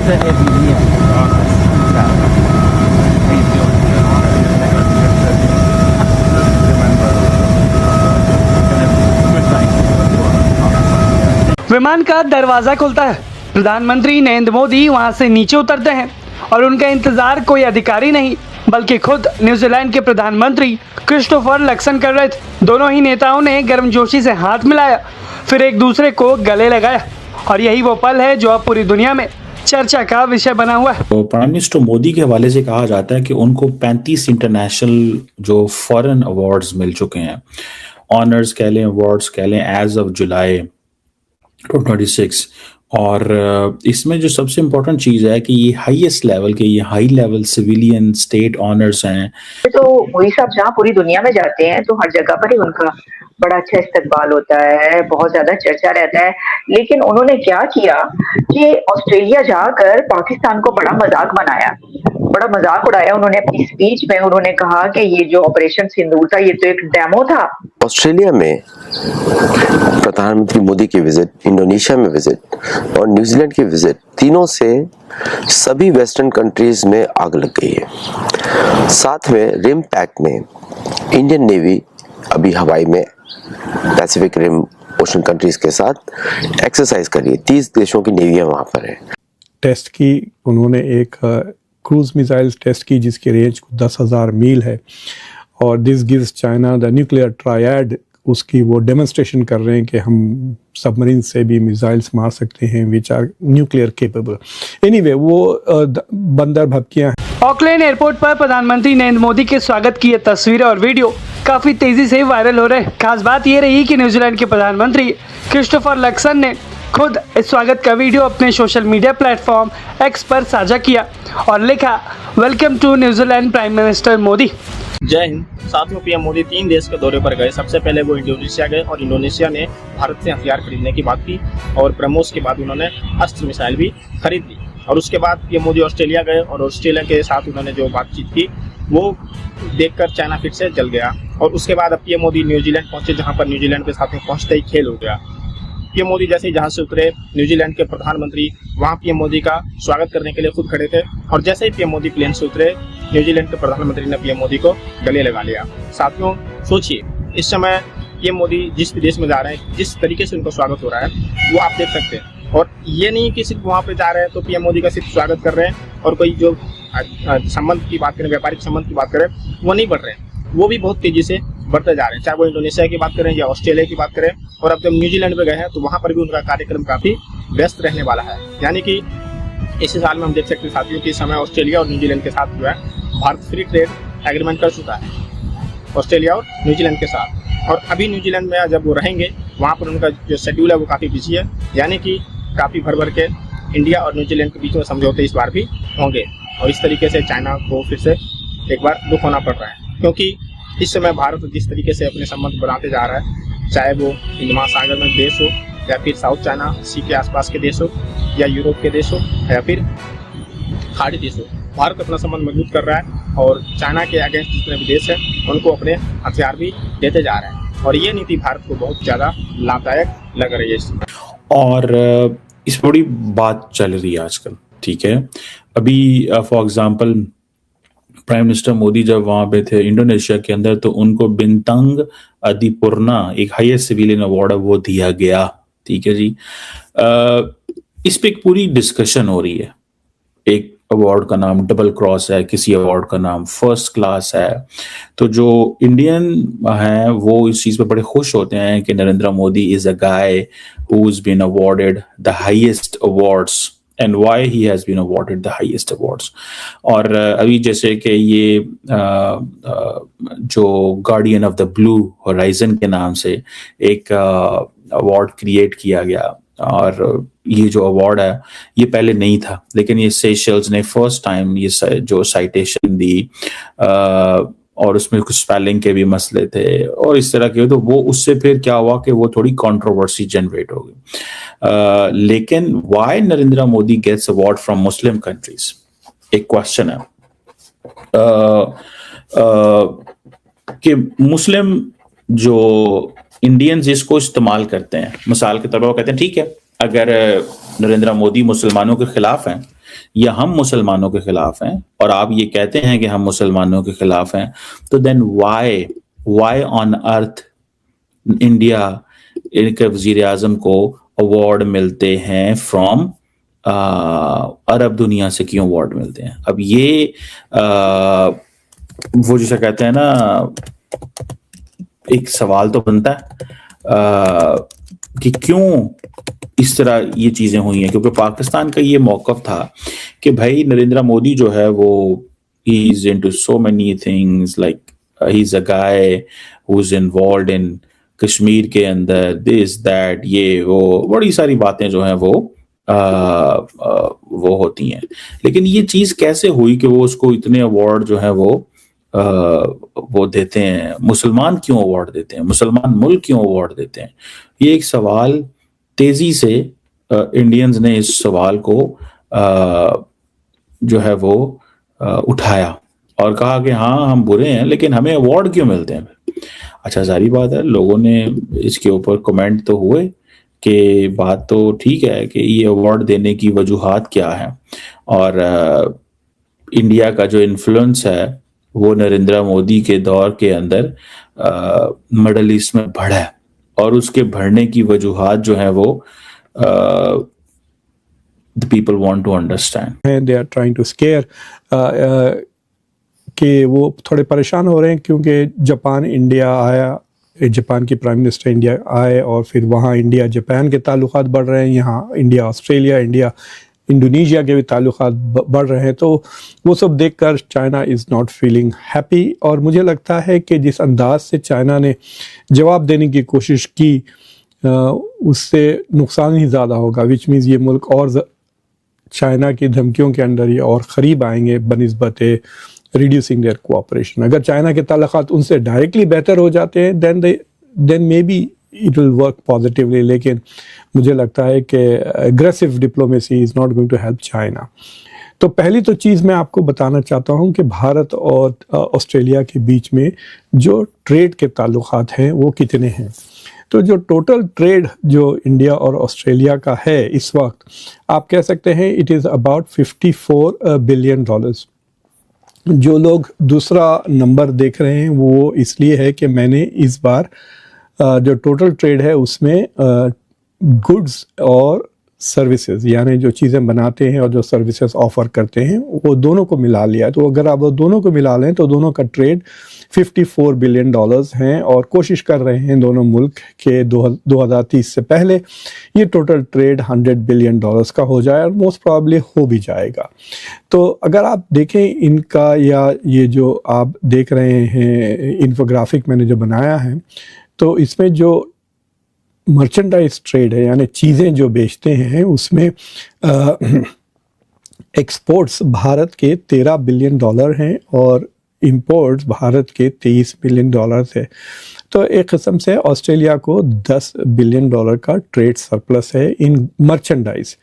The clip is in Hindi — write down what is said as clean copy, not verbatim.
Heute eben hier. विमान का दरवाजा खुलता है, प्रधानमंत्री नरेंद्र मोदी वहां से नीचे उतरते हैं और उनका इंतजार कोई अधिकारी नहीं बल्कि खुद न्यूजीलैंड के प्रधानमंत्री क्रिस्टोफर लक्सन कर रहे थे। दोनों ही नेताओं ने गर्मजोशी से हाथ मिलाया, फिर एक दूसरे को गले लगाया और यही वो पल है जो अब पूरी दुनिया में चर्चा का विषय बना हुआ है। तो प्राइम मिनिस्टर मोदी के हवाले से कहा जाता है कि उनको 35 इंटरनेशनल जो फॉरेन अवार्ड्स मिल चुके हैं, ऑनर्स कह लें, अवार्ड्स कह लें, एज ऑफ जुलाई 2026। और इसमें जो सबसे इम्पोर्टेंट चीज़ है कि ये हाईएस्ट लेवल के, ये high level civilian state honours हैं। तो मोदी साहब जहाँ पूरी दुनिया में जाते हैं तो हर जगह पर ही उनका बड़ा अच्छा इस्तकबाल होता है, बहुत ज्यादा चर्चा रहता है। लेकिन उन्होंने क्या किया कि ऑस्ट्रेलिया जाकर पाकिस्तान को बड़ा मजाक बनाया, बड़ा मजाक उड़ाया। उन्होंने अपनी स्पीच में उन्होंने कहा कि ये जो ऑपरेशन सिंदूर था ये तो एक डेमो था। ऑस्ट्रेलिया में प्रधानमंत्री मोदी की विजिट, इंडोनेशिया में विजिट और न्यूजीलैंड की विजिट, तीनों से सभी वेस्टर्न कंट्रीज में आग लग गई है। साथ में रिम पैक में इंडियन नेवी अभी हवाई में पैसिफिक रिम ओशन कंट्रीज के साथ एक्सरसाइज कर रही है। 30 देशों की नेवियां वहां पर है। टेस्ट की उन्होंने एक क्रूज मिसाइल्स टेस्ट की जिसकी रेंज 10,000 मील है और this gives China the nuclear triad. उसकी वो डेमोन्स्ट्रेशन कर रहे हैं कि हम सबमरीन से भी मिसाइल्स मार सकते हैं which are nuclear capable. Anyway वो बंदर भपकियां हैं। ऑकलैंड एयरपोर्ट पर प्रधानमंत्री नरेंद्र मोदी के स्वागत की ये तस्वीरें और वीडियो काफी तेजी से वायरल हो रहे हैं। खास बात ये रही कि न्यूजीलैंड के प्रधानमंत्री क्रिस्टोफर लक्सन ने खुद इस स्वागत का वीडियो अपने सोशल मीडिया प्लेटफॉर्म एक्स पर साझा किया और लिखा, welcome to New Zealand prime minister Modi. जय हिंद। साथियों, पीएम मोदी 3 देश के दौरे पर गए। सबसे पहले वो इंडोनेशिया गए और इंडोनेशिया ने भारत से हथियार खरीदने की बात की और ब्रह्मोस के बाद उन्होंने अस्त्र मिसाइल भी खरीद ली। और उसके बाद पीएम मोदी ऑस्ट्रेलिया गए और ऑस्ट्रेलिया के साथ उन्होंने जो बातचीत की वो देखकर चाइना फिर से जल गया। और उसके बाद अब पीएम मोदी न्यूजीलैंड पहुंचे, जहां पर न्यूजीलैंड के साथ में पहुंचते ही खेल हो गया। पीएम मोदी जैसे ही जहाज से उतरे, न्यूजीलैंड के प्रधानमंत्री वहां पीएम मोदी का स्वागत करने के लिए खुद खड़े थे और जैसे ही पीएम मोदी प्लेन से उतरे, न्यूजीलैंड के प्रधानमंत्री ने पीएम मोदी को गले लगा लिया। साथियों, सोचिए, इस समय पीएम मोदी जिस भी देश में जा रहे हैं, जिस तरीके से उनका स्वागत हो रहा है वो आप देख सकते हैं। और ये नहीं कि सिर्फ वहाँ पे जा रहे हैं तो पीएम मोदी का सिर्फ स्वागत कर रहे हैं और कोई जो संबंध की बात करें, व्यापारिक संबंध की बात करें, वो नहीं बढ़ रहे हैं, वो भी बहुत तेजी से बढ़ते जा रहे हैं। चाहे वो इंडोनेशिया की बात करें या ऑस्ट्रेलिया की बात करें। और अब जब न्यूजीलैंड में गए हैं तो वहाँ पर भी उनका कार्यक्रम काफी व्यस्त रहने वाला है। यानी कि इसी साल में हम देख सकते हैं साथियों कि इस समय ऑस्ट्रेलिया और न्यूजीलैंड के साथ जो है भारत फ्री ट्रेड एग्रीमेंट कर चुका है ऑस्ट्रेलिया और न्यूजीलैंड के साथ। और अभी न्यूजीलैंड में जब वो रहेंगे वहाँ पर उनका जो शेड्यूल है वो काफ़ी बिजी है। यानी कि काफ़ी भर भर के इंडिया और न्यूजीलैंड के बीच में समझौते इस बार भी होंगे और इस तरीके से चाइना को फिर से एक बार दुख होना पड़ रहा है। क्योंकि इस समय भारत जिस तरीके से अपने संबंध बनाते जा रहा है, चाहे वो हिंद महासागर में देश हो या फिर साउथ चाइना सी के आसपास के देश हो या यूरोप के देश हो या फिर खाड़ी देश हो, भारत अपना संबंध मजबूत कर रहा है और चाइना के अगेंस्ट जितने भी देश हैं उनको अपने हथियार भी देते जा रहे हैं। और ये नीति भारत को बहुत ज़्यादा लाभदायक लग रही है इस समय। और इस बड़ी बात चल रही है आजकल, ठीक है। अभी for example prime minister Modi जब वहाँ पे थे इंडोनेशिया के अंदर तो उनको बिंतंग अदिपुर्ना एक हाईएस्ट सिविलियन अवार्ड है वो दिया गया, ठीक है जी। इस पे एक पूरी डिस्कशन हो रही है। एक अवार्ड का नाम डबल क्रॉस है, किसी अवार्ड का नाम फर्स्ट क्लास है। तो जो इंडियन हैं वो इस चीज पे बड़े खुश होते हैं कि Narendra Modi is a guy who has been awarded the highest awards and why he has been awarded the highest awards। और अभी जैसे कि ये जो guardian of the blue horizon के नाम से एक अवार्ड क्रिएट किया गया और ये जो अवार्ड है ये पहले नहीं था, लेकिन ये सेशल्स ने फर्स्ट टाइम ये जो साइटेशन दी और उसमें कुछ स्पेलिंग के भी मसले थे और इस तरह के, तो वो उससे फिर क्या हुआ कि वो थोड़ी कंट्रोवर्सी जनरेट हो गई। लेकिन why Narendra Modi gets award from Muslim countries, एक क्वेश्चन है कि मुस्लिम जो इंडियंस इसको इस्तेमाल करते हैं मिसाल के तौर पर, वो कहते हैं ठीक है अगर नरेंद्र मोदी मुसलमानों के खिलाफ हैं या हम मुसलमानों के खिलाफ हैं और आप ये कहते हैं कि हम मुसलमानों के खिलाफ हैं, तो then why on earth India इनके वजीर आजम को अवार्ड मिलते हैं फ्रॉम अरब दुनिया से क्यों अवार्ड मिलते हैं? अब ये वो जिसे कहते हैं ना, एक सवाल तो बनता है कि क्यों इस तरह ये चीजें हुई हैं, क्योंकि पाकिस्तान का ये मौकफ था कि भाई नरेंद्र मोदी जो है वो he is into so many things, like he is a guy who is involved इन कश्मीर के अंदर दिस दैट, ये वो बड़ी सारी बातें जो हैं वो होती हैं। लेकिन ये चीज कैसे हुई कि वो उसको इतने अवार्ड जो है वो देते हैं? मुसलमान क्यों अवार्ड देते हैं? मुसलमान मुल्क क्यों अवार्ड देते हैं? ये एक सवाल तेजी से इंडियंस ने इस सवाल को जो है वो उठाया और कहा कि हाँ हम बुरे हैं लेकिन हमें अवार्ड क्यों मिलते हैं? अच्छा, सारी बात है, लोगों ने इसके ऊपर कमेंट तो हुए कि बात तो ठीक है कि ये अवार्ड देने की वजूहात क्या है, और इंडिया का जो इन्फ्लुएंस है वो नरेंद्र मोदी के दौर के अंदर मिडल ईस्ट में बढ़ा है, और उसके बढ़ने की वजूहात जो है वो the people want to understand. They are trying to scare कि वो थोड़े परेशान हो रहे हैं क्योंकि जापान इंडिया आया, जापान की प्राइम मिनिस्टर इंडिया आए और फिर वहाँ इंडिया जापान के ताल्लुकात बढ़ रहे हैं, यहाँ इंडिया ऑस्ट्रेलिया, इंडिया इंडोनेशिया के भी ताल्लुकात बढ़ रहे हैं। तो वो सब देखकर China is not feeling happy, और मुझे लगता है कि जिस अंदाज से चाइना ने जवाब देने की कोशिश की उससे नुकसान ही ज़्यादा होगा, विच मीन्स ये मुल्क और चाइना की धमकियों के अंदर ये और करीब आएंगे बनिस्बत रिड्यूसिंग देयर कोऑपरेशन। अगर चाइना के ताल्लुकात उनसे डायरेक्टली बेहतर हो जाते हैं then may be it will work positively, लेकिन मुझे लगता है कि aggressive diplomacy is not going to help China. तो पहली तो चीज़ मैं आपको बताना चाहता हूँ कि भारत और ऑस्ट्रेलिया के बीच में जो ट्रेड के ताल्लुकात हैं वो कितने हैं। तो जो टोटल ट्रेड जो इंडिया और ऑस्ट्रेलिया का है इस वक्त, आप कह सकते हैं इट इज़ अबाउट $54 बिलियन। जो लोग दूसरा नंबर देख रहे हैं वो इसलिए है कि मैंने इस बार जो टोटल ट्रेड है उसमें गुड्स और सर्विसेज, यानी जो चीज़ें बनाते हैं और जो सर्विसेज ऑफर करते हैं, वो दोनों को मिला लिया। तो अगर आप वो दोनों को मिला लें तो दोनों का ट्रेड $54 बिलियन हैं, और कोशिश कर रहे हैं दोनों मुल्क के 2030 से पहले ये टोटल ट्रेड $100 बिलियन का हो जाए, और मोस्ट प्रॉब्ली हो भी जाएगा। तो अगर आप देखें इनका, या ये जो आप देख रहे हैं इन्फोग्राफिक मैंने जो बनाया है, तो इसमें जो मर्चेंडाइज ट्रेड है यानी चीज़ें जो बेचते हैं उसमें एक्सपोर्ट्स भारत के $13 बिलियन हैं और इंपोर्ट्स भारत के $23 बिलियन है। तो एक किस्म से ऑस्ट्रेलिया को $10 बिलियन का ट्रेड सरप्लस है इन मर्चेंडाइज।